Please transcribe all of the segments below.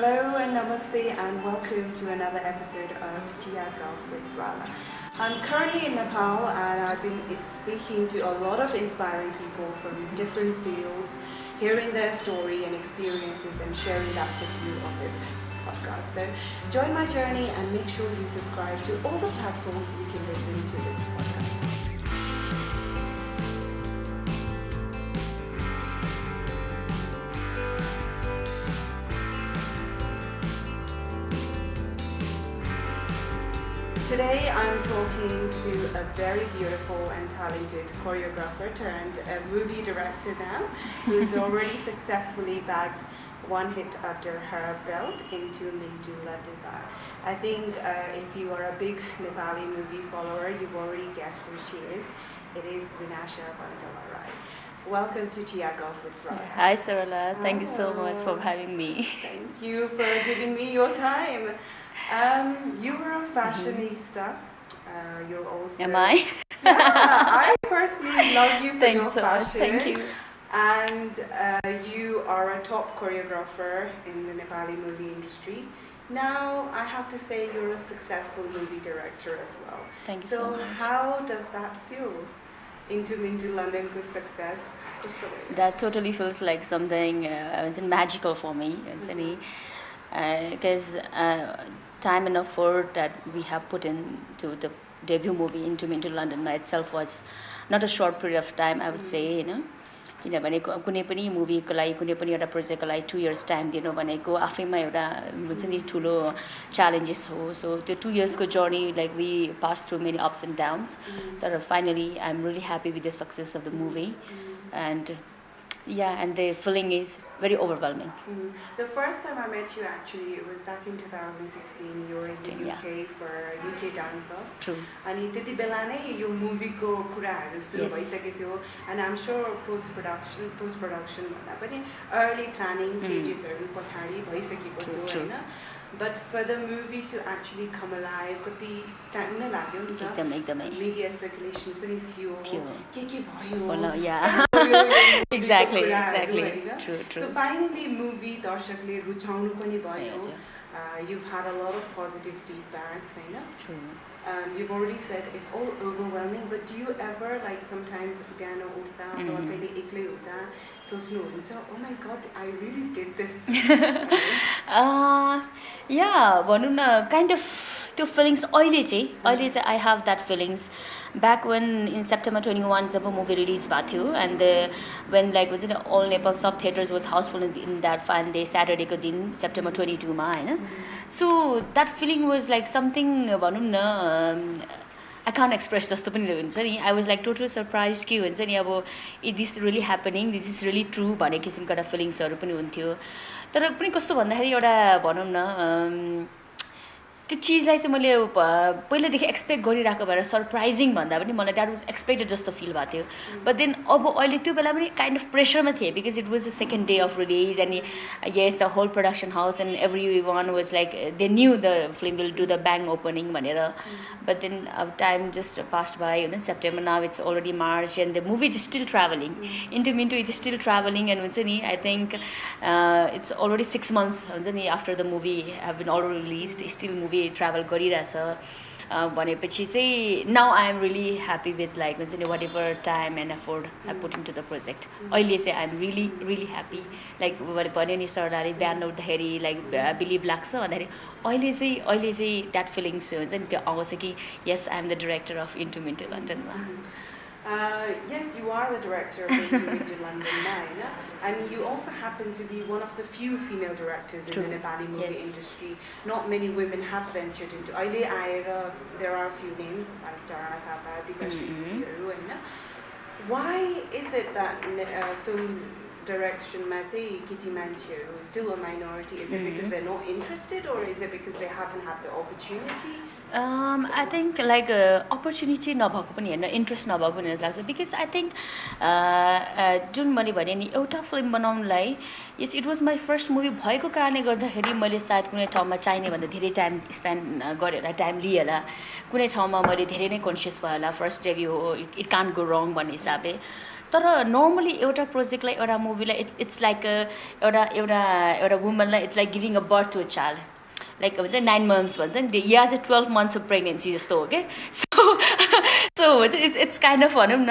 Hello and namaste and welcome to another episode of Chiya Guff with Sarala. I'm currently in Nepal and I've been speaking to a lot of inspiring people from different fields, hearing their story and experiences and sharing that with you on this podcast. So join my journey and make sure you subscribe to all the platforms you can listen to this podcast. Today I'm talking to a very beautiful and talented choreographer turned a movie director now, who's already successfully bagged one hit under her belt into Mindula Diva. I think if you are a big Nepali movie follower, you've already guessed who she is. It is Renasha Rai. Welcome to Chiya Guff with Sarala. Hi Sarala, thank you so much for having me. Thank you for giving me your time. You are a fashionista. You're also. Am I? Yeah, I personally love you for Thanks your so fashion. much. Thank you. And you are a top choreographer in the Nepali movie industry. Now, I have to say you're a successful movie director as well. Thank you so much. So, how does that feel? Into London with success? That totally feels like something magical for me. Because time and effort that we have put into the debut movie into London itself was not a short period of time, I would say, you know. किनभने कुनै पनि मुभीको लागि कुनै पनि एउटा प्रोजेक्टको लागि 2 years time दिनु भनेको आफैमा एउटा हुन्छ नि ठुलो च्यालेन्जेस हो सो त्यो 2 years को journey like we pass through many ups and downs तर finally I am really happy with the success of the movie and yeah, and the feeling is very overwhelming. The first time I met you actually, it was back in 2016. You were in the UK for UK Dance Off. True. अनि त्यति बेला नै यो मुभीको कुराहरू सुरु भइसकेको थियो and I'm sure post production भन्दा पनि early planning stagesहरू पछाडि भइसकेको थियो हैन. But for the movie to actually come alive, कति टाइम नै लाग्यो नि त. एकदमै Media speculations पनि थियो. के भयो? Well, yeah. Exactly. True. So finally movie दर्शकले रुचाउनु पनि भयो. You've had a lot of positive feedbacks, I know. True. You've already said it's all overwhelming, but do you ever like sometimes piano उठ्दा or कहिले एक्लै उठ्दा सोच्नुहुन्छ oh my god I really did this? Yeah, भनौँ न kind of त्यो feelings अहिले चाहिँ I have that feelings back when in September 21 job movie release भएको थियो and when like was it all Nepal sub theaters was houseful in that fun day Saturday को दिन September 22 मा हैन so that feeling was like something भनौँ न I can't express जस्तो पनि हुन्छ नि I was like totally surprised कि हुन्छ नि अब is this really happening this is really true भन्ने किसिमको एउटा फिलिङ्सहरू पनि हुन्थ्यो तर पनि कस्तो भन्दाखेरि एउटा भनौँ न त्यो चिजलाई चाहिँ मैले पहिलेदेखि एक्सपेक्ट गरिरहेको भएर सरप्राइजिङ भन्दा पनि मलाई द्याट वाज एक्सपेक्टेड जस्तो फिल भएको थियो बट देन अब अहिले त्यो बेला पनि काइन्ड अफ प्रेसरमा थिएँ because it was the second day of release and yes the whole production house and everyone was like they knew the film will do the bang opening भनेर but then अब time just passed by होइन September now it's already March and the movie is still travelling into is still travelling and हुन्छ नि I think it's already 6 months हुन्छ नि after the movie have been already release still movie travel गरिरहेछ भनेपछि चाहिँ now I am really happy with like हुन्छ नि whatever time and effort I put in to the project अहिले चाहिँ I am really happy like भन्यो नि सरले बिहान उठ्दाखेरि लाइक बिलिभ लाग्छ भन्दाखेरि अहिले चाहिँ द्याट फिलिङ्स हुन्छ नि त्यो आउँछ कि yes I am the director of Intu Mintu लन्डनमा Yes, you are the director of Into London now, and you also happen to be one of the few female directors in the Nepali movie industry. Not many women have ventured into. There are a few names like Sarala. Why is it that film direction ma चाहिँ केटी मान्छेहरू still a minority? Is it because they're not interested or is it because they haven't had the opportunity? I think like opportunity नभएको पनि हैन interest नभएको पनि लाग्छ because I think जुन मैले भने नि एउटा फिल्म बनाउनलाई yes it was my first movie भएको कारणले गर्दाखेरि मैले सायद कुनै ठाउँमा चाहिने भन्दा धेरै टाइम स्पेन्ड गरेर टाइम लिएँ होला कुनै ठाउँमा मैले धेरै नै कन्सियस भयो होला फर्स्ट डेब्यू हो इट कान्ट गो रङ भन्ने हिसाबले तर नर्मली एउटा प्रोजेक्टलाई एउटा मुभीलाई इट्स लाइक एउटा वुमनलाई it's like giving a birth to a child like भन्छ 9 months भन्छ नि या चाहिँ 12 months अफ प्रेग्नेन्सी जस्तो हो क्या सो हुन्छ इट्स काइन्ड अफ भनौँ न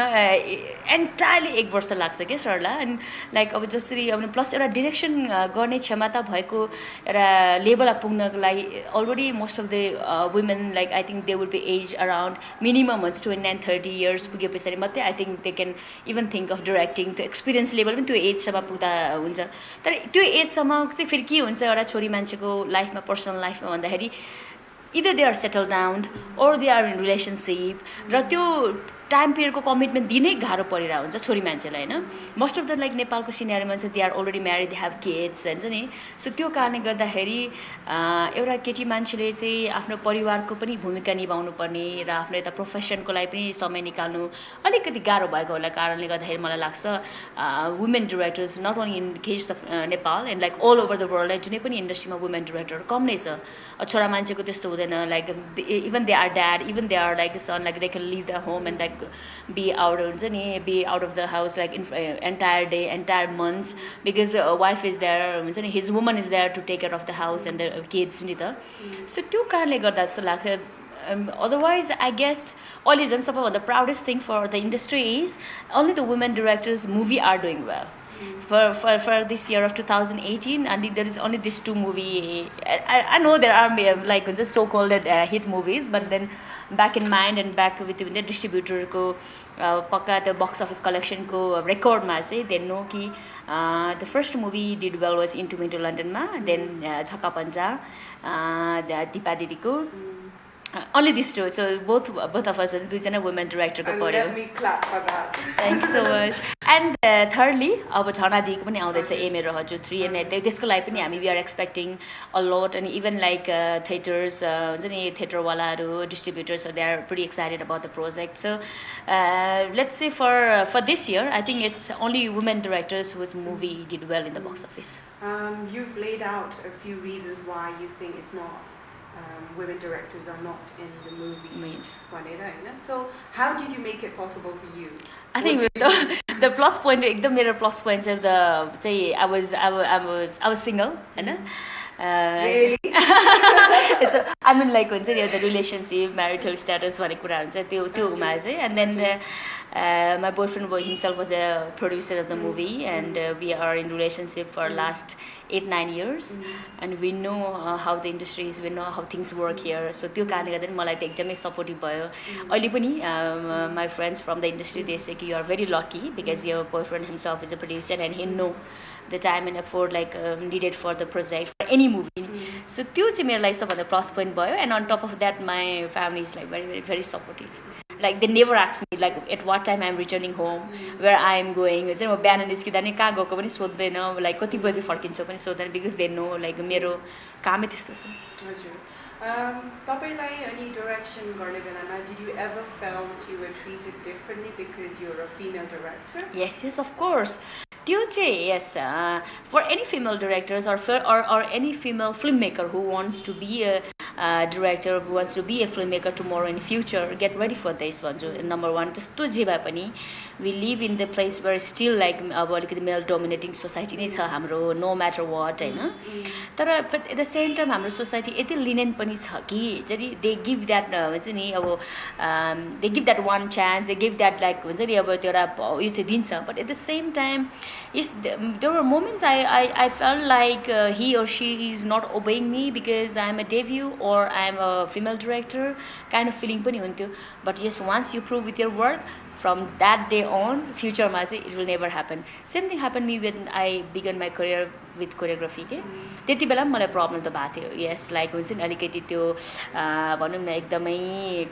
एन्टायरली 1 वर्ष लाग्छ क्या सरला अनि लाइक अब जसरी अब प्लस एउटा डिरेक्सन गर्ने क्षमता भएको एउटा लेभलमा पुग्नको लागि already most of the women like I think they would be age around minimum हुन्छ 29-30 years पुगे पछाडि मात्रै I think they can even think of directing त्यो एक्सपिरियन्स लेभल पनि त्यो एजसम्म पुग्दा हुन्छ तर त्यो एजसम्म चाहिँ फेरि के हुन्छ एउटा छोरी मान्छेको लाइफमा पर्सनल लाइफमा भन्दाखेरि either they are settled down or they are in relationship र त्यो टाइम पिरियडको कमिटमेन्ट दिनै गाह्रो परिरहेको हुन्छ छोरी मान्छेलाई होइन मोस्ट अफ द लाइक नेपालको सिनेरीमा चाहिँ they are already married they have kids हुन्छ नि सो त्यो कारणले गर्दाखेरि एउटा केटी मान्छेले चाहिँ आफ्नो परिवारको पनि भूमिका निभाउनु पर्ने र आफ्नो यता प्रोफेसनको लागि पनि समय निकाल्नु अलिकति गाह्रो भएको होला कारणले गर्दाखेरि मलाई लाग्छ women directors not only in case of Nepal and like all over the world जुनै पनि इन्डस्ट्रीमा वुमेन डिरेक्टर कम नै छ छोरा मान्छेको त्यस्तो हुँदैन like even they are dad even they are like son like they can leave the home and like be out हुन्छ नि be out of the house like entire day entire months because wife is there हुन्छ नि his woman is there to take care of the house and the kids नि त so त्यो कारणले गर्दा जस्तो लाग्छ otherwise I guess अहिले झन् सबैभन्दा proudest thing for the industry is only the women directors movie are doing well for this year of 2018 and there is only these 2 movie I know there are like the so called hit movies but then back in mind and back with the distributor ko pakka the box office collection ko record ma say they know ki the first movie did well was Into Me to London ma then Chhaka Panja the Deepa Didi ko only these 2 so both of us are दुईजना women director को पर्यो let me clap for that thank you so much and thirdly अब झना दिको पनि आउँदैछ ए मेरो हजुर 3 and त्यसको लागि पनि हामी we are expecting a lot and even like theaters हुन्छ नि theater वालाहरु distributors they are pretty excited about the project so let's say for this year I think it's only women directors whose movie did well in the box office you've laid out a few reasons why you think it's not women directors are not in the movies. So how did you make it possible for you? I think the plus point, the mirror plus point of the say I was single, really? So I mean like when the relationship, marital status भन्ने कुरा हुन्छ त्योमा चाहिँ and then my boyfriend himself was a producer of the movie and we are in relationship for last 8-9 years and we know how the industry is we know how things work here so त्यो कारणले गर्दा नि मलाई त एकदमै supportive भयो अहिले पनि my friends from the industry they say you are very lucky because your boyfriend himself is a producer and he know the time and effort like needed for the project for any movie so त्यो चाहिँ मेरो लागि सबभन्दा plus point भयो and on top of that my family is like very very very supportive like they never ask me like at what time I'm returning home where I am going चाहिँ म बिहान निस्किँदा नि कहाँ गएको पनि सोध्दैन like कति बजे फर्किन्छ पनि सोध्दैन because they know like मेरो कामै त्यस्तो छ हजुर तपाईलाई अनि डाइरेक्सन गर्ने बेलामा did you ever felt you were treated differently because you're a female director yes of course त्यो चाहिँ yes for any female directors or any female filmmaker who wants to be a director who wants to be a filmmaker tomorrow in future get ready for this भन्छु number 1 त्यस्तो जे भए पनि we live in the place where still like अब अलिकति male dominating society नै छ हाम्रो no matter what हैन तर at the same time हाम्रो society यति lenient पनि छ कि जरी they give that हुन्छ नि अब they give that one chance they give that like हुन्छ नि अब त्यो एउटा यो चाहिँ दिन्छ but at the same time there were moments I felt like he or she is not obeying me because I'm a debut or I'm a female director kind of feeling पनि हुन्थ्यो but yes once you prove with your work from that day on future ma it will never happen same thing happened me when I began my career with choreography के त्यति बेला मलाई problem त भएको थियो yes like हुन्छ नि अलिकति त्यो भनौँ न एकदमै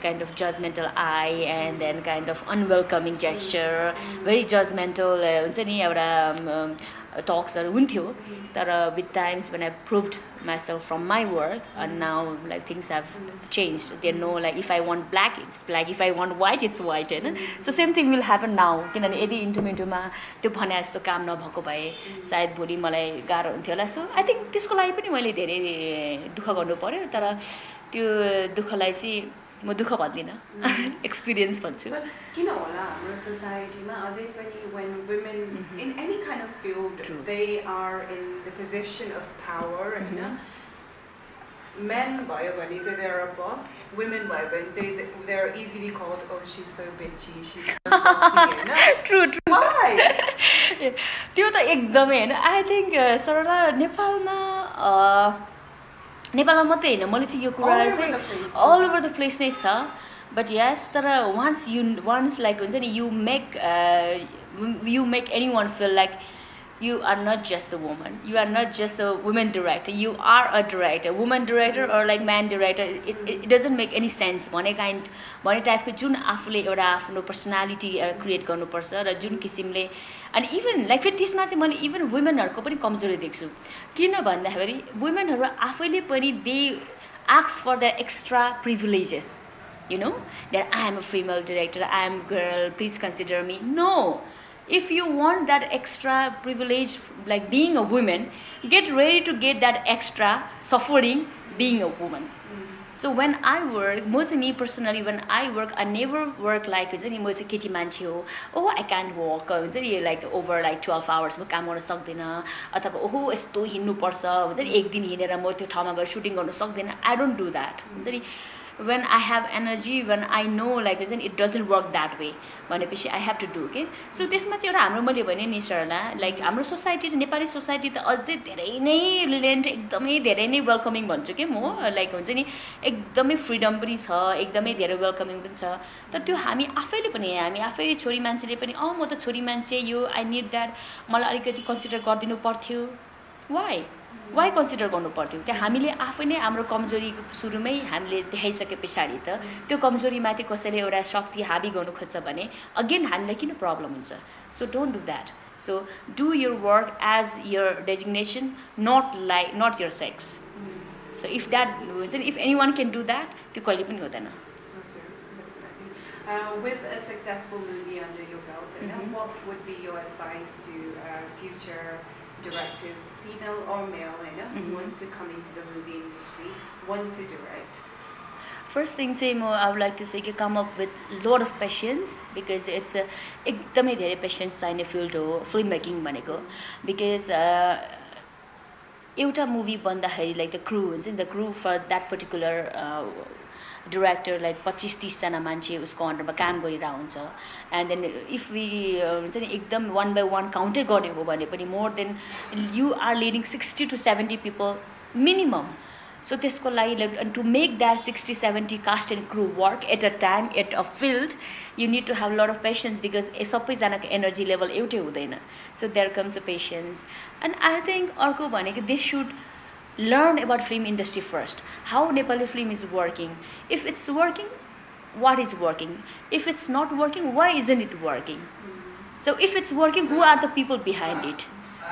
kind of judgmental eye and then kind of unwelcoming gesture very judgmental हुन्छ नि एउटा talksहरू हुन्थ्यो तर with times when I proved myself from my work and now like things have changed they know like if I want black it's black if I want white it's white हैन so same thing will happen now किनभने यदि इन्टरमिडिएटमा त्यो भने जस्तो काम नभएको भए सायद भोलि मलाई गाह्रो हुन्थ्यो होला सो आई थिङ्क त्यसको लागि पनि मैले धेरै दुःख गर्नु पर्यो तर त्यो दुःखलाई चाहिँ म दुःख भन्दिनँ एक्सपिरियन्स भन्छु But किन होला हाम्रो सोसाइटीमा अझै पनि when women in any kind of field True. they are in the position of power होइन men भयो भने चाहिँ they are a boss women भयो भने चाहिँ they are easily called oh she's so bitchy she's so bossy होइन true true why त्यो त एकदमै होइन आई थिङ्क सरला नेपालमा मात्रै होइन मैले चाहिँ यो कुरालाई चाहिँ अल ओभर द प्लेस नै छ बट यस तर वान्स लाइक हुन्छ नि you make anyone feel like you are not just a woman, you are not just a woman director, you are a director, woman director or like man director, it doesn't make any sense भने टाइपको जुन आफूले एउटा आफ्नो personality create गर्नुपर्छ र जुन किसिमले अनि इभन लाइक फेरि त्यसमा चाहिँ मैले इभन वुमेनहरूको पनि कमजोरी देख्छु किन भन्दाखेरि वुमेनहरू आफैले पनि they ask for the extra privileges you know that I am a female director, I am girl, please consider me. No, if you want that extra privilege like being a woman, get ready to get that extra suffering being a woman. So when I work, mostly me personally, when I work, I never work like म चाहिँ केटी मान्छे हो oh I can't walk हुन्छ नि like over like 12 hours म काम गर्न सक्दिनँ अथवा ओहो यस्तो हिँड्नुपर्छ हुन्छ नि एक दिन हिँडेर म त्यो ठाउँमा गएर सुटिङ गर्न सक्दिनँ I don't do that हुन्छ नि when I have energy, when I know like it doesn't work that way भनेपछि I have to do okay. So त्यसमा चाहिँ एउटा हाम्रो मैले भने नि सरला लाइक हाम्रो सोसाइटी नेपाली सोसाइटी त अझै धेरै नै रिलेन्ट एकदमै धेरै नै वेलकमिङ भन्छु के म लाइक हुन्छ नि एकदमै फ्रिडम पनि छ एकदमै धेरै वेलकमिङ पनि छ तर त्यो हामी आफै छोरी मान्छेले पनि म त छोरी मान्छे यो आई निड द्याट मलाई अलिकति कन्सिडर गरिदिनु पर्थ्यो वाइ कन्सिडर गर्नु पर्थ्यो त्यहाँ हामीले आफै नै हाम्रो कमजोरी सुरुमै हामीले देखाइसके पछाडि त त्यो कमजोरीमाथि कसैले एउटा शक्ति हाबी गर्नु खोज्छ भने अगेन हामीलाई किन प्रब्लम हुन्छ so don't do that so do your work as your designation not your sex so if that हुन्छ नि if anyone can do that त्यो कहिले पनि हुँदैन With a successful movie under your belt, what would be your advice to future directors, female or male, who wants to come into the movie industry, wants to direct? First thing say I would like to say come up with lot of patience because it's a एकदमै धेरै patience चाहिने field हो filmmaking भनेको because एउटा movie बन्दाखेरि like the crew हुन्छ नि the crew for that particular director like 25-30 जना मान्छे उसको अन्डरमा काम गरिरहेको हुन्छ एन्ड देन इफ वी हुन्छ नि एकदम 1 by 1 काउन्टै गर्ने हो भने पनि more than you are leading 60 to 70 people minimum so त्यसको लागि to make that 60-70 cast and crew work at a time at a field you need to have lot of patience because सबैजनाको energy level एउटै हुँदैन so there comes the patience and I think अर्को भनेको they should learn about film industry first, how Nepali film is working, if it's working, what is working, if it's not working, why isn't it working, so if it's working, who are the people behind it.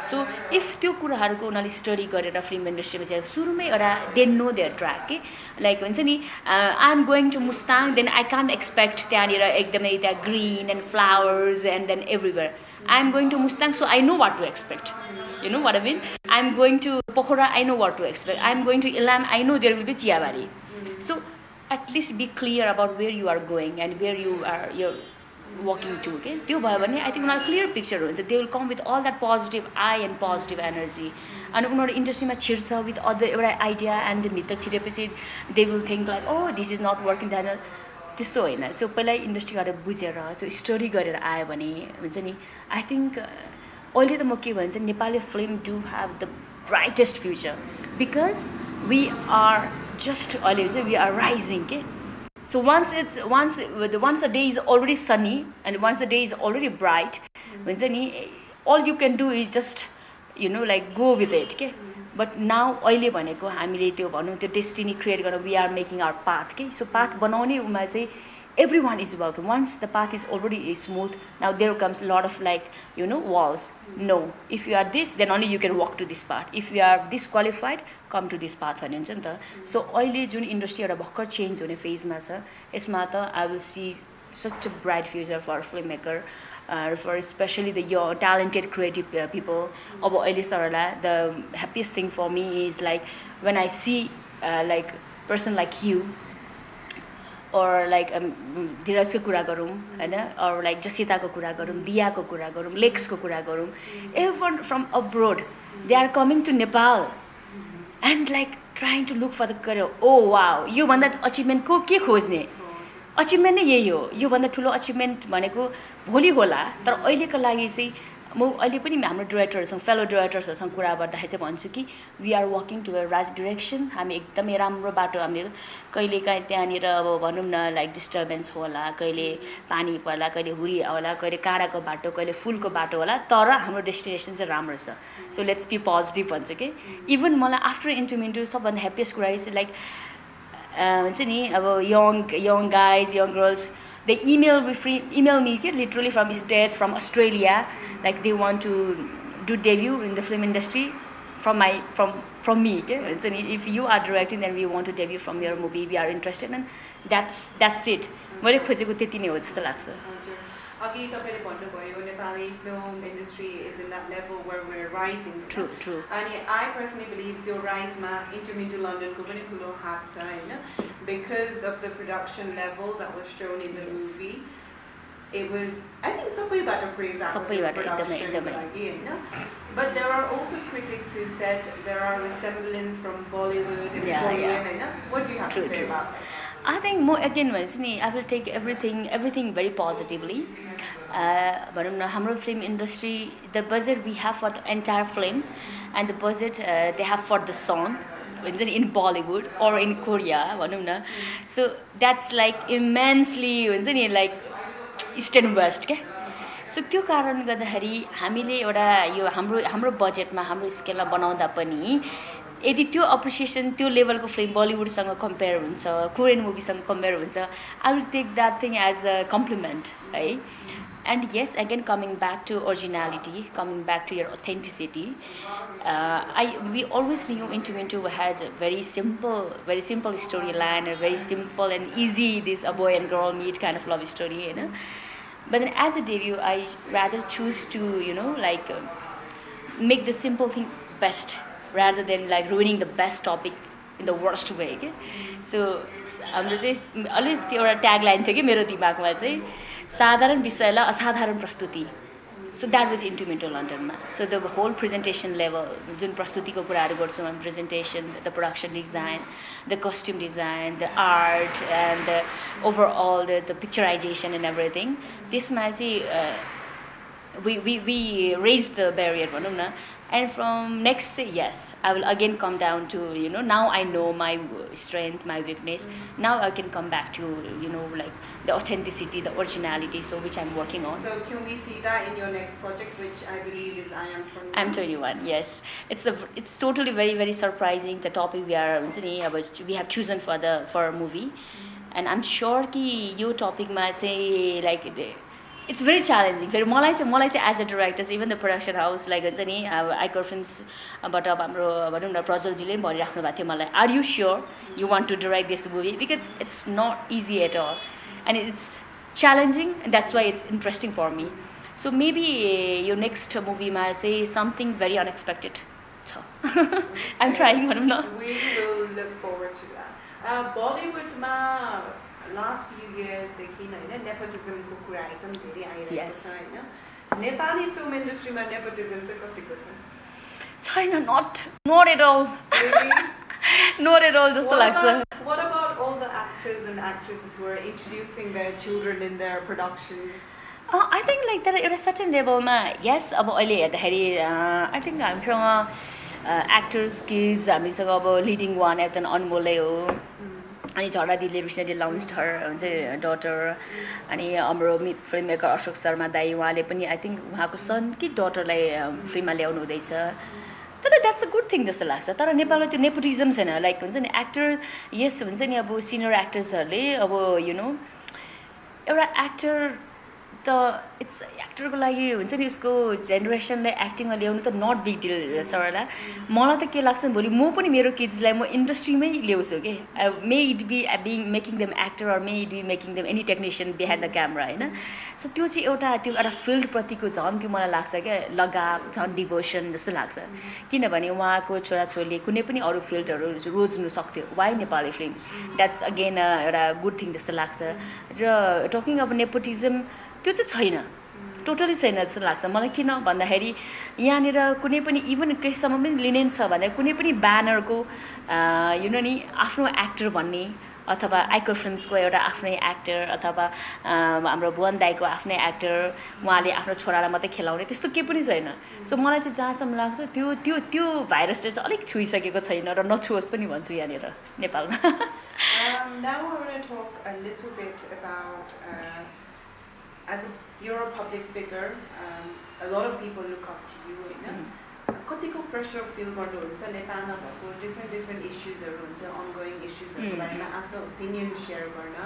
So if त्यो कुराहरूको उनीहरूले study गरेर film इन्डस्ट्रीमा चाहिँ सुरुमै एउटा they know their track के like हुन्छ नि I am going to Mustang then I can't expect त्यहाँनिर एकदमै त्यहाँ green and flowers and then everywhere I am going to Mustang so I know what to expect you know what I mean. I'm going to Pokhara, I know what to expect. I'm going to Ilam, I know there will be Chiyabari. So at least be clear about where you are going and where you're walking to. Okay, त्यो भयो भने I think उनीहरू clear picture हुन्छ. They will come with all that positive eye and positive energy. अनि उनीहरू इन्डस्ट्रीमा छिर्छ with other एउटा idea and भित्र छिरेपछि they will think like oh this is not working that त्यस्तो होइन सो पहिल्यै इन्डस्ट्री गरेर बुझेर त्यो स्टडी गरेर आयो भने हुन्छ नि आई थिङ्क अहिले त म के भन्छ Nepali film do have the brightest future because we are just अहिले चाहिँ वी आर राइजिङ के so once a day is already sunny and once the day is already bright हुन्छ नि all you can do is just you know like go with it के but now अहिले भनेको हामीले त्यो भनौँ त्यो डेस्टिनी क्रिएट गरेर we are making our path के सो पाथ बनाउनेमा चाहिँ everyone is welcome. Once the path is already smooth, now there comes a lot of like you know walls. No, if you are this, then only you can walk to this path. If you are disqualified, come to this path भनिन्छ नि त so अहिले जुन industry एउटा भर्खर change हुने फेजमा छ यसमा त I will see such a bright future for filmmaker, for especially the young talented creative people. अब अहिले Sarala, the happiest thing for me is like when I see like person like you or like धीरजको कुरा गरौँ हैन or like जसिताको कुरा गरौँ दियाको कुरा गरौँ लेक्सको कुरा गरौँ everyone from abroad they are coming to Nepal and like trying to look for the career oh wow यो भन्दा achievement को के खोज्ने achievement नै यही हो यो भन्दा ठुलो achievement भनेको भोलि होला तर अहिलेको लागि चाहिँ म अहिले पनि हाम्रो डाइरेक्टरहरुसँग फेलो डाइरेक्टर्सहरुसँग कुरा गर्दाखेरि चाहिँ भन्छु कि we are working to a right direction हामी एकदमै राम्रो बाटो हामीले कहिलेकाहीँ त्यहाँनिर अब भनौँ न लाइक डिस्टर्बेन्स होला कहिले पानी पर्ला कहिले हुरी होला कहिले काँडाको बाटो कहिले फुलको बाटो होला तर हाम्रो डेस्टिनेसन चाहिँ राम्रो छ सो लेट्स बी पोजिटिभ भन्छु कि इभन मलाई आफ्टर इन्टरभ्यू सबभन्दा ह्याप्पिएस्ट कुरा इज लाइक हुन्छ नि अब young guys young girls they email me literally from States from Australia like they want to do debut in the film industry from me so if you are directing then we want to debut from your movie we are interested and that's it मैले खोजेको त्यति नै हो जस्तो लाग्छ अघि तपाईले भन्नुभयो Nepali film industry is in that level where we're rising true अनि I personally believe त्यो rise मा Into London को पनि ठुलो हात छ हैन because of the production level that was shown in the movie it was I think सबैबाट praise out एकदमै हैन but there are also critics who said there are resemblance from Bollywood and Korean हैन what do you have to say about that I think more again I will take everything very positively भनौँ न हाम्रो film industry the budget we have for the entire film and the budget they have for the song in Bollywood or in Korea भनौँ न so that's like immensely हुन्छ नि like east and west के so त्यो कारण गर्दाखेरि हामीले एउटा यो हाम्रो बजेटमा हाम्रो स्केलमा बनाउँदा पनि यदि त्यो अप्रिसिएसन त्यो लेभलको फिल्म बलिउडसँग कम्पेयर हुन्छ कोरियन मुभीसँग कम्पेयर हुन्छ I will take that thing as a compliment है and yes again coming back to originality coming back to your authenticity we always knew Into had a very simple story line, a very simple and easy this a boy and girl meet kind of love story, you know. But then as a debut, I rather choose to, like make the simple thing best rather than like ruining the best topic in the worst way. Okay? So हाम्रो चाहिँ always त्यो एउटा tagline थियो कि मेरो दिमागमा चाहिँ साधारण विषयलाई असाधारण प्रस्तुति. So that was Into London. So the whole presentation level, जुन प्रस्तुतिको कुराहरू गर्छौँ हामी presentation, the production design, the costume design, the art and the overall the picturization and everything. त्यसमा चाहिँ we raised the barrier भनौँ न. And from next yes, I will again come down to now I know my strength, my weakness. Now I can come back to like the authenticity, the originality, so which I'm working on. So can we see that in your next project, which I believe is I Am 21? I'm 21. Yes, it's totally very very surprising the topic we have chosen for a movie, and I'm sure कि यो topic मा चाहिँ like it's very challenging. फेरि मलाई चाहिँ as a director, even the production house like हुन्छ नि आइकर फिल्म्सबाट हाम्रो भनौँ न प्रज्वलजीले पनि भनिराख्नु भएको थियो मलाई, are you sure you want to direct this movie? Because it's not easy at all and it's challenging and that's why it's interesting for me. So maybe your next movie मा चाहिँ something very unexpected छ. I'm trying भनौँ न. We will look forward to that. Bollywood मा last few years देखि हैन nepotism को कुरा एकदम धेरै आइरहेको छ हैन. नेपाली film industry मा nepotism चाहिँ कतिको छ? छैन, not at all. Really? Not at all जस्तो लाग्छ. What about all the actors and actresses who are introducing their children in their production? I think like that at a certain level मा yes अब अहिले हेर्दाखेरि I think हामीसँग actors kids हामीसँग अब leading one एकदम अनमोलै हो. अनि झरा दिदीले रिसेन्टली लन्च्ड हर हुन्छ डटर अनि हाम्रो फिल्म मेकर अशोक शर्मा दाई उहाँले पनि आई थिङ्क उहाँको सन कि डटरलाई फिल्ममा ल्याउनु हुँदैछ तर द्याट्स अ गुड थिङ जस्तो लाग्छ. तर नेपालमा त्यो नेपोटिजम छैन लाइक हुन्छ नि एक्टर्स यस हुन्छ नि अब सिनियर एक्टर्सहरूले अब एउटा एक्टर त इट्स एक्टरको लागि हुन्छ नि उसको जेनेरेसनलाई एक्टिङमा ल्याउनु त नट बिग डिल सरला मलाई त के लाग्छ भोलि म पनि मेरो किड्सलाई म इन्डस्ट्रीमै ल्याउँछु कि may it be being making them actor or may it be making them any technician behind the camera होइन सो त्यो चाहिँ एउटा फिल्डप्रतिको झन् त्यो मलाई लाग्छ क्या लगाव झन् डिभोसन जस्तो लाग्छ किनभने उहाँको छोराछोरीले कुनै पनि अरू फिल्डहरू रोज्नु सक्थ्यो why Nepali film that's again एउटा गुड थिङ जस्तो लाग्छ र टकिङ अफ नेपोटिजम त्यो चाहिँ छैन टोटली छैन जस्तो लाग्छ मलाई किन भन्दाखेरि यहाँनिर कुनै पनि इभन केहीसम्म पनि लिनेन छ भने कुनै पनि ब्यानरको नि आफ्नो एक्टर भन्ने अथवा आइकर फिल्म्सको एउटा आफ्नै एक्टर अथवा हाम्रो भुवन दाईको आफ्नै एक्टर उहाँले आफ्नो छोरालाई मात्रै खेलाउने त्यस्तो केही पनि छैन सो मलाई चाहिँ जहाँसम्म लाग्छ त्यो त्यो त्यो भाइरसले चाहिँ अलिक छुइसकेको छैन र नछुओस् पनि भन्छु यहाँनिर नेपालमा Now I want to talk a little bit about you're a public figure, a lot of people look up to you, होइन कतिको प्रेसर फिल गर्नुहुन्छ नेपालमा भएको डिफ्रेन्ट इस्युजहरू हुन्छ अनगोइङ इस्युजहरूको बारेमा आफ्नो ओपिनियन सेयर गर्न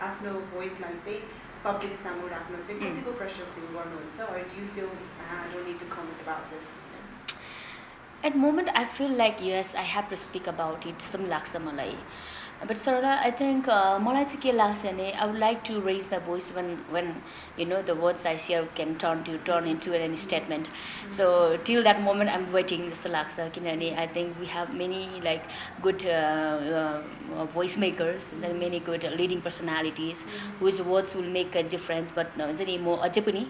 आफ्नो भोइसलाई चाहिँ पब्लिक सामु राख्न चाहिँ कतिको प्रेसर फिल गर्नुहुन्छ or do you feel I don't need to comment about this? At the moment I feel like yes I have to speak about it जस्तो लाग्छ मलाई but Sarala I think मलाई चाहिँ के लाग्छ भने I would like to raise the voice when the words I share can turn into any statement so till that moment I'm waiting जस्तो लाग्छ किनभने I think we have many like good voice makers many good leading personalities whose words will make a difference but हुन्छ नि म अझै पनि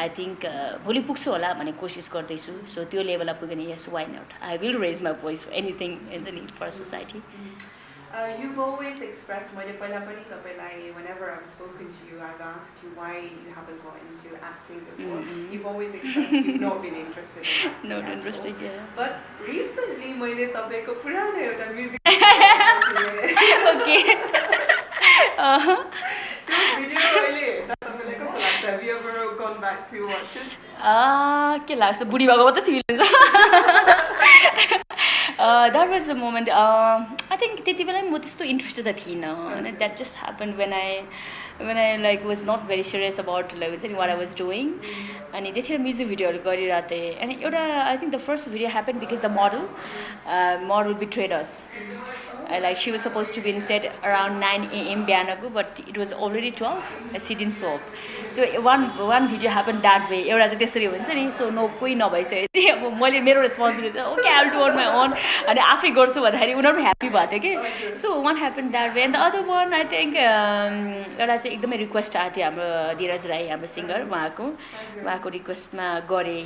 I think भोलि पुग्छु होला भन्ने कोसिस गर्दैछु सो त्यो लेभलमा पुग्यो भने yes why not I will raise my voice for anything in the need for society. You've always expressed, whenever I've spoken to you, I've asked you why you haven't gone into acting before. You've always expressed you've not been interested in acting. Not interested, yeah. But recently, music Okay. Have you ever gone back to watch it? के लाग्छ बुढी भएको मात्रै तिमीले that was the moment I think त्यति बेला म त्यस्तो इन्ट्रेस्टेड त थिइनँ that just happened when I like was not very serious about like what I was doing अनि त्यतिखेर म्युजिक भिडियोहरू गरिरहेको थिएँ अनि एउटा I think the first video happened because the model betrayed us like she was supposed to be in set around 9 a.m. बिहानको but it was already 12 she didn't show up so one video happened that way एउटा चाहिँ त्यसरी हुन्छ नि so कोही नभइसकेपछि अब मैले मेरो responsibility okay I will do on my own अनि आफै गर्छु भन्दाखेरि उनीहरू ह्याप्पी भएको थियो कि so one happen that way and the other one I think एउटा चाहिँ एकदमै रिक्वेस्ट आएको थियो हाम्रो धीरज राई हाम्रो सिङ्गर उहाँको रिक्वेस्टमा गरेँ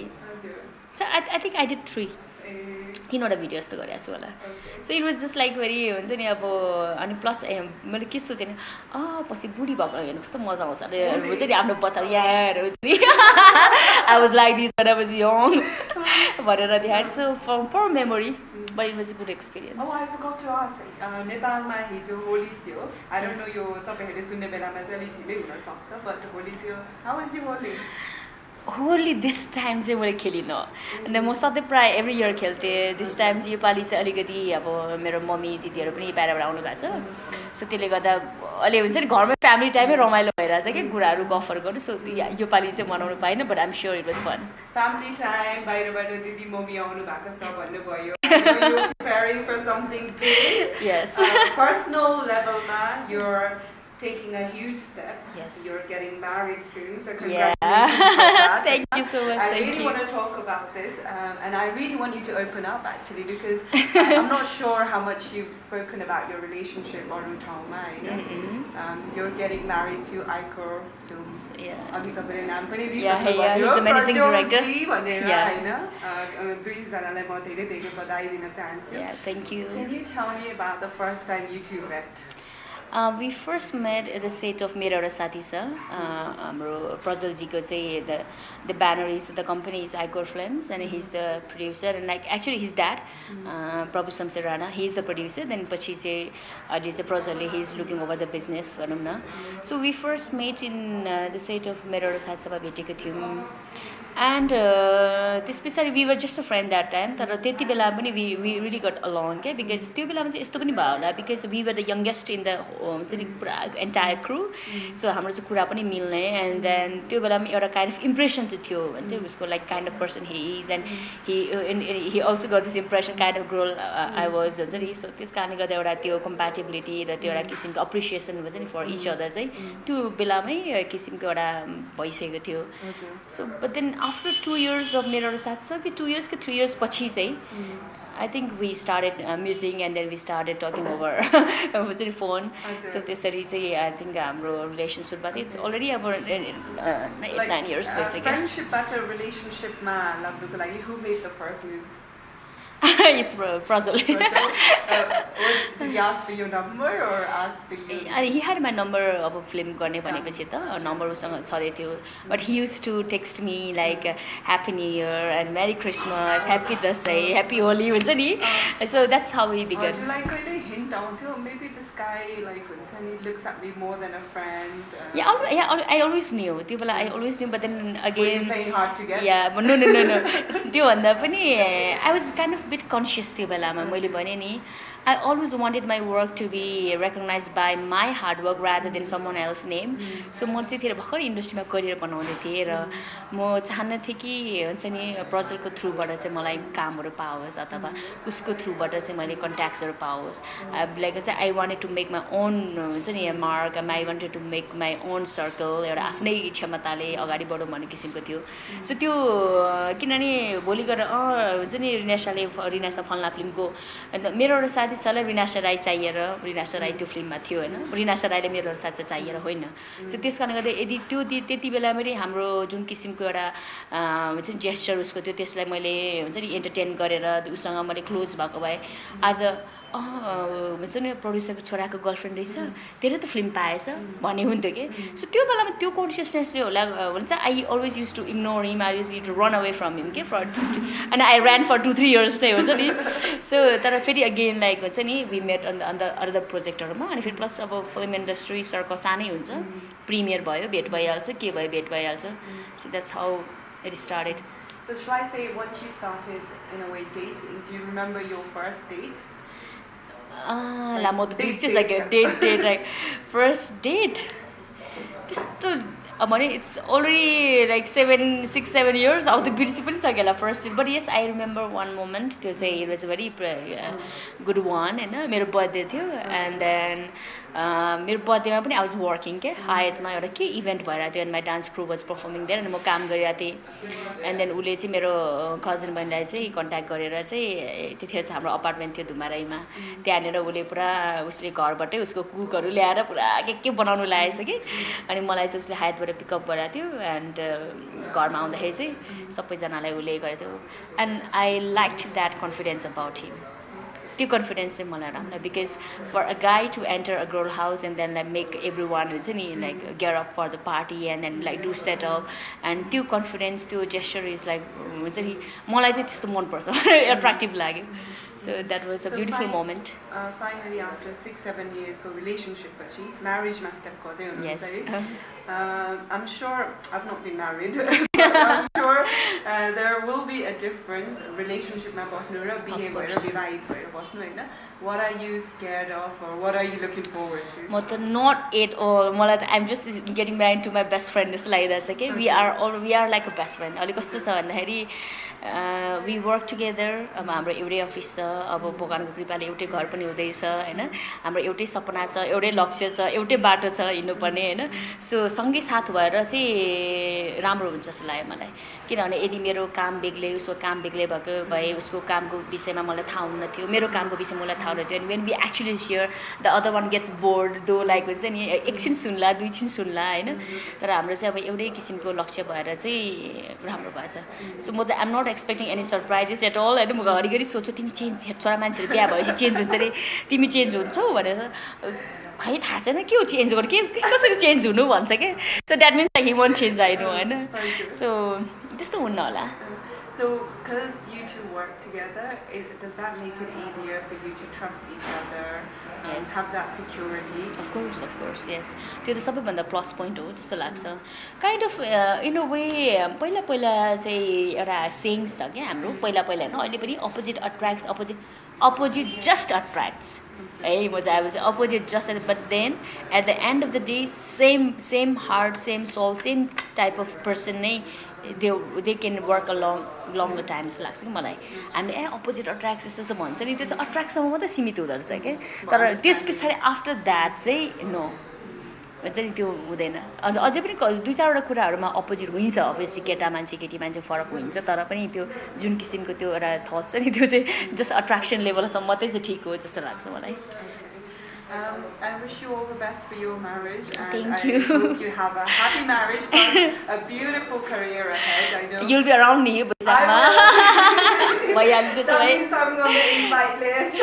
so I think I did 3 video जस्तो गरेको छु होला so it was just like very हुन्छ नि अब अनि प्लस मैले के सोचेँ नि पछि बुढी भएको हेर्नु कस्तो मजा आउँछ अरे हुन्छ नि आफ्नो पछाडि यार हुन्छ नि I was like this when I was young भनेर देखाएँ so for memory but it was a good experience I forgot to ask नेपालमा हिजो होली थियो आई डोन्ट नो यो तपाईँहरूले सुन्ने बेलामा चाहिँ अलिक ढिलै हुनसक्छ बट होली थियो how was your Holi Holi this time चाहिँ मैले खेलिनँ अन्त म सधैँ प्रायः एभ्री इयर खेल्थेँ दिस टाइम चाहिँ योपालि चाहिँ अलिकति अब मेरो मम्मी दिदीहरू पनि बाहिरबाट आउनु भएको छ सो त्यसले गर्दा अहिले हुन्छ नि घरमै फ्यामिली टाइमै रमाइलो भइरहेछ कि कुराहरू गफहरू गर्नु सो योपालि चाहिँ मनाउनु पाइनँ but I'm sure it was fun family time बाहिरबाट दिदी मम्मी आउनु भएको छ भन्नुभयो preparing for something big yes personal levelमा you're taking a huge step. Yes. You're getting married soon, so congratulations for that. Thank you so much. I really want to talk about this, and I really want you to open up actually because I'm not sure how much you've spoken about your relationship or Rutauma. You're getting married to Icor Films. Yeah. He's the managing director. Yeah, thank you. Can you tell me about the first time you two met? We first met at the set of Mera Ra Sati Cha. Hamro Prajwal ji ko चाहिँ the banner is the company is Icor Films and he's the producer and like actually his dad Prabhu Samsir Rana he's the producer then पछि चाहिँ अहिले चाहिँ Prajwal he's looking over the business भनौँ न so we first met in the set of Mera Ra Sati Cha मा भेटेको थियौँ And this पछाडि we were just a friend that time. तर त्यति बेला पनि we really got along के because त्यो बेलामा चाहिँ यस्तो पनि भयो होला because we were the youngest in the पुरा entire crew. So हाम्रो चाहिँ कुरा पनि मिल्ने and then त्यो बेलामा एउटा kind of impression चाहिँ थियो भने चाहिँ उसको like kind of person he is and he also got this impression kind of girl I was हुन्छ नि. So त्यस कारणले गर्दा एउटा त्यो compatibility र त्यो एउटा किसिमको appreciation हुन्छ नि for each other चाहिँ त्यो बेलामै किसिमको एउटा भइसकेको थियो. So but then after 2 years of मेरो साथ छ कि 2 years कि 3 years पछि चाहिँ I think we started meeting and then we started talking over phone. So त्यसरी चाहिँ I think हाम्रो relationship but it's already about 9 years basically. Friendship बाट relationship मा लाग्नुको लागि who made the first move? It's Prajal. Did he ask for your number or ask for you? He had my number of a film गर्ने भनेपछि त number उसँग छँदै थियो but he used to text me like happy new year and merry christmas happy dasai happy holi हुन्छ नि. So that's how we began. Like कहिले hint आउँथ्यो maybe this guy like हुन्छ नि looks at me more than a friend. Yeah, I always knew त्यो बेला I always knew but then again were you playing hard to get? Yeah but no त्यो भन्दा पनि I was kind of bit conscious त्यो बेलामा मैले भने नि I always wanted my work to be recognized by my hard work rather than someone else's name. So म चाहिँ त्यतिखेर भर्खर इन्डस्ट्रीमा करियर बनाउँदै थिएँ र म चाहन्न थिएँ कि हुन्छ नि प्रोजेक्टको थ्रुबाट चाहिँ मलाई कामहरू पाओस् अथवा उसको थ्रुबाट चाहिँ मैले कन्ट्याक्ट्सहरू पाओस्. लाइक चाहिँ I wanted to make my own हुन्छ नि mark I wanted to make my own circle एउटा आफ्नै क्षमताले अगाडि बढौँ भन्ने किसिमको थियो. सो त्यो किनभने भोलि गएर हुन्छ नि रिनासा फल्ना फिल्मको मेरो एउटा साथी छ रिनाशा राई चाहिएर रिनाशा राई त्यो फिल्ममा थियो होइन. रिनाशा राईले मेरो साथ चाहिँ चाहिएर होइन. सो त्यस कारणले गर्दा यदि त्यो त्यति बेला मैले हाम्रो जुन किसिमको एउटा हुन्छ नि जेस्चर उसको थियो त्यसलाई मैले हुन्छ नि एन्टरटेन गरेर उसँग मैले क्लोज भएको भए आज हुन्छ नि प्रड्युसरको छोराको गर्लफ्रेन्ड रहेछ त्यसले त फिल्म पाएछ भन्ने हुन्थ्यो कि. सो त्यो बेलामा त्यो कन्सियसनेसले होला भन्छ I always use to ignore him I use to run away from him के for and I ran for 2-3 years चाहिँ हुन्छ नि. सो तर फेरि अगेन लाइक हुन्छ नि we met on the other प्रोजेक्टहरूमा अनि फेरि प्लस अब फिल्म इन्डस्ट्री सर्कल सानै हुन्छ प्रिमियर भयो भेट भइहाल्छ के भयो भेट भइहाल्छ. So that's how it started. So shall I say once you started in a way dating, do you remember your first date? La म त बिर्सिसक्यो डेट लाइक फर्स्ट डेट त्यस्तो भने इट्स अलरेडी लाइक 6-7 years अब त बिर्सि पनि सक्यो होला first date. But yes I remember one moment त्यो चाहिँ it was very good one होइन. मेरो बर्थडे थियो एन्ड देन मेरो बर्थडेमा पनि आई वाज वर्किङ के हायतमा एउटा के इभेन्ट भइरहेको थियो and my dance crew was performing there अनि म काम गरिरहेको थिएँ. एन्ड देन उसले चाहिँ मेरो कजन बहिनीलाई चाहिँ कन्ट्याक्ट गरेर चाहिँ त्यतिखेर चाहिँ हाम्रो अपार्टमेन्ट थियो धुमाराईमा त्यहाँनिर उसले पुरा उसले घरबाटै उसको कुकहरू ल्याएर पुरा के बनाउनु लागेको छ कि. अनि मलाई चाहिँ उसले हायतबाट पिकअप गरेको थियो एन्ड घरमा आउँदाखेरि चाहिँ सबैजनालाई उसले गरेको थियो and I like that confidence about him. त्यो कन्फिडेन्स चाहिँ मलाई राम्रो because for a guy to enter a girl house and then like make everyone हुन्छ नि like gear up for the party and then like do setup and त्यो confidence त्यो gesture is like हुन्छ नि मलाई चाहिँ त्यस्तो मनपर्छ एट्र्याक्टिभ लाग्यो. So that was a beautiful moment. Finally, after 6-7 years of relationship, marriage must have got there. Yes. I'm sure I've not been married. But I'm sure there will be a difference. Relationship ma basnu ra bihe bhayera vivahiत bhayera basnu हैन. What are you scared of, or what are you looking forward to? म not at all. मलाई I'm just getting married to my best friend जस्तो लागिरहेछ कि. We are like a best friend. अहिले कस्तो छ भन्दाखेरि we work together. अब हाम्रो एउटै अफिस छ अब भगवानको कृपाले एउटै घर पनि हुँदैछ होइन. हाम्रो एउटै सपना छ एउटै लक्ष्य छ एउटै बाटो छ हिँड्नुपर्ने होइन. सो सँगै साथ भएर चाहिँ राम्रो हुन्छ जस्तो लाग्यो मलाई. किनभने यदि मेरो काम बेग्लै उसको काम बेग्लै भएको भए उसको कामको विषयमा मलाई थाहा हुन्न थियो मेरो कामको विषयमा मलाई थाहा हुन्न थियो. And when we actually share the other one gets bored though like हुन्छ नि एकछिन सुन्ला दुई छिन सुन्ला होइन. तर हाम्रो चाहिँ अब एउटै किसिमको लक्ष्य भएर चाहिँ राम्रो भएछ. सो म चाहिँ I'm not expecting any surprises at all होइन. म घरिघरि सोध्छु तिमी चेन्ज छोरा मान्छेहरू बिहा भएपछि चेन्ज हुन्छ अरे तिमी चेन्ज हुन्छौ भनेर खै थाहा छैन के हो चेन्ज गर्नु के कसरी चेन्ज हुनु भन्छ क्या. So that means he want change I know होइन. सो त्यस्तो हुन्न होला. So, because you two work together, does that make it easier for you to trust each other and Yes. have that security? Of course, yes. त्यो त सबैभन्दा plus point हो जस्तो लाग्छ kind of in a way पहिला पहिला चाहिँ एउटा सेङ्स छ क्या हाम्रो पहिला पहिला होइन अहिले पनि opposite attracts opposite just attracts है म चाहिँ अब चाहिँ opposite just but then at the end of the day same heart same soul same type of person नै they can work long time जस्तो लाग्छ कि मलाई हामीले अपोजिट अट्र्याक्ट यस्तो यस्तो भन्छ नि त्यो चाहिँ अट्र्याक्टसम्म मात्रै सीमित हुँदो रहेछ क्या तर त्यस पछाडि आफ्टर द्याट चाहिँ नो हुन्छ नि त्यो हुँदैन अन्त अझै पनि दुई चारवटा कुराहरूमा अपोजिट हुन्छ अभियसली केटा मान्छे केटी मान्छे फरक हुन्छ तर पनि त्यो जुन किसिमको त्यो एउटा थट छ नि त्यो चाहिँ जस्ट अट्र्याक्सन लेभलसम्म मात्रै चाहिँ ठिक हो जस्तो लाग्छ मलाई I wish you all the best for your marriage, and Thank I you. hope you have a happy marriage and a beautiful career ahead. I know. You'll be around me, Baisakma. That means I'm on the invite list.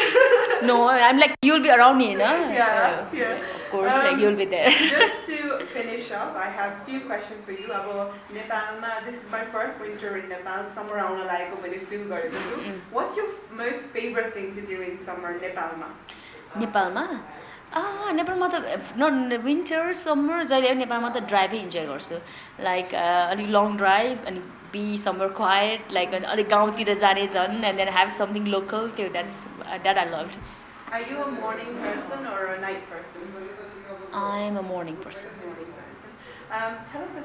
No, I'm like, you'll be around me, no? Yeah. Of course, like you'll be there. Just to finish up, I have a few questions for you. About Nepal, this is my first winter in Nepal. Summer around like when you feel good. What's your most favorite thing to do in summer, Nepal? नेपालमा नेपालमा त not winter summer जहिले पनि नेपालमा त ड्राइभै enjoy गर्छु like अलिक लङ ड्राइभ अनि बी समर क्वाइट लाइक अलिक गाउँतिर जाने झन् and then have something local त्यो that I love Are you a morning person or a night person? I am a morning person. Morning person. Tell us a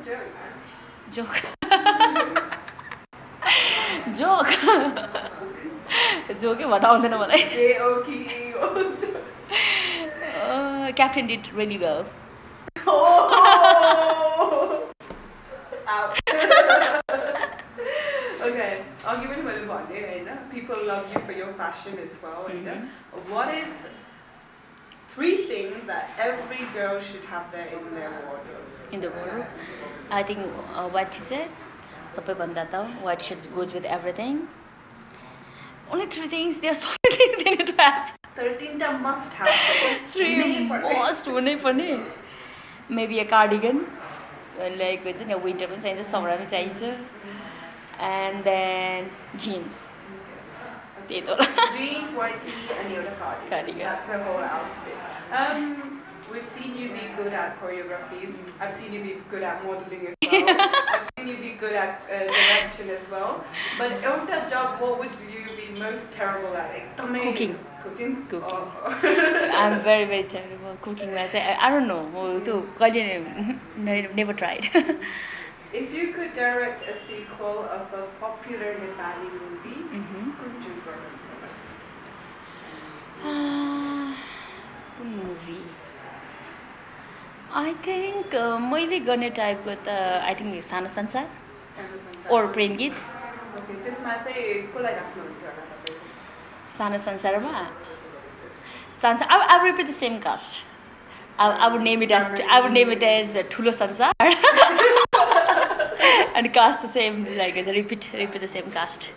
joke. जोकै भन्न आउँदैन मलाई Joke. Captain did really well. Oh! Ouch. Okay, I'll give it a little bit. People love you for your fashion as well. What is 3 things that every girl should have there in their wardrobes? In the wardrobe, I think white t-shirt. सबैभन्दा त white shirt goes with everything. Only 3 things. There are so many things they need to have. 13 ta must have. 3 must हुनै पर्ने. Maybe a cardigan. Like हुन्छ नि winter पनि चाहिन्छ summer पनि चाहिन्छ. And then jeans. त्यही त Jeans, white tee, and your cardigan. Cardigan. That's the whole outfit. We've seen you be good at choreography. I've seen you be good at modeling as well. I've seen you be good at direction as well. But your job, what would you be most terrible at? Cooking. Cooking? Cooking. Oh. I'm very, very terrible cooking. I don't know. Never tried. If you could direct a sequel of a popular Nepali movie, could you choose one? Movie. I think मैले गर्ने टाइपको त I think सानो संसार और प्रेम गीत Okay, त्यसमा चाहिँ कसलाई राख्नुहुन्थ्यो होला तपाईले? सानो संसारमा I would repeat the same cast. I would name it as ठुलो संसार and cast the same, like repeat the same cast.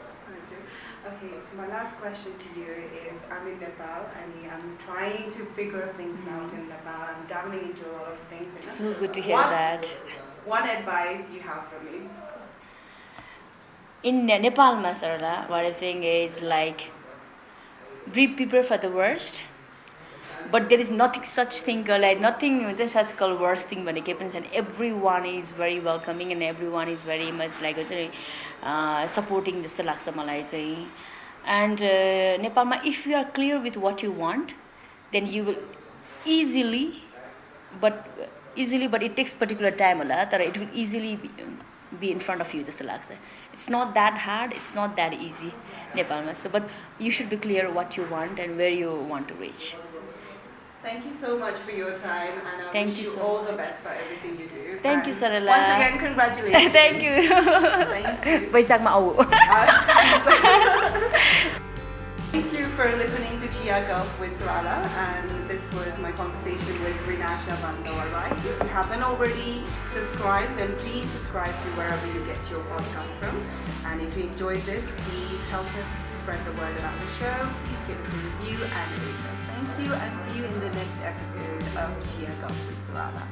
Okay, my last question to you is, I'm in Nepal and I'm trying to figure things out in Nepal. I'm dabbling into a lot of things. So good to hear that. One advice you have for me? In Nepal, Sarala, what I think is like, be prepared for the worst. But there is nothing such thing like nothing just as called worst thing when it happens, and everyone is very welcoming and everyone is very much like supporting this laksa malai चाहिँ. And Nepalma, if you are clear with what you want, then you will easily, but it takes particular time होला, तर it will easily be in front of you जस्तो लाग्छ. It's not that hard, it's not that easy Nepalma. So but you should be clear what you want and where you want to reach. Thank you so much for your time, and I wish you so all the best for everything you do. Thank you, Sarala. Once again, congratulations. Thank you. Thank you. Baisakma au. Thank you for listening to Chiya Guff with Sarala, and this was my conversation with Renasha Rai. If you haven't already subscribed, then please subscribe to wherever you get your podcast from. And if you enjoyed this, please help us spread the word about the show. Please give us a review and rate us. Thank you, and see you in the next episode of Chiya Guff with Sarala.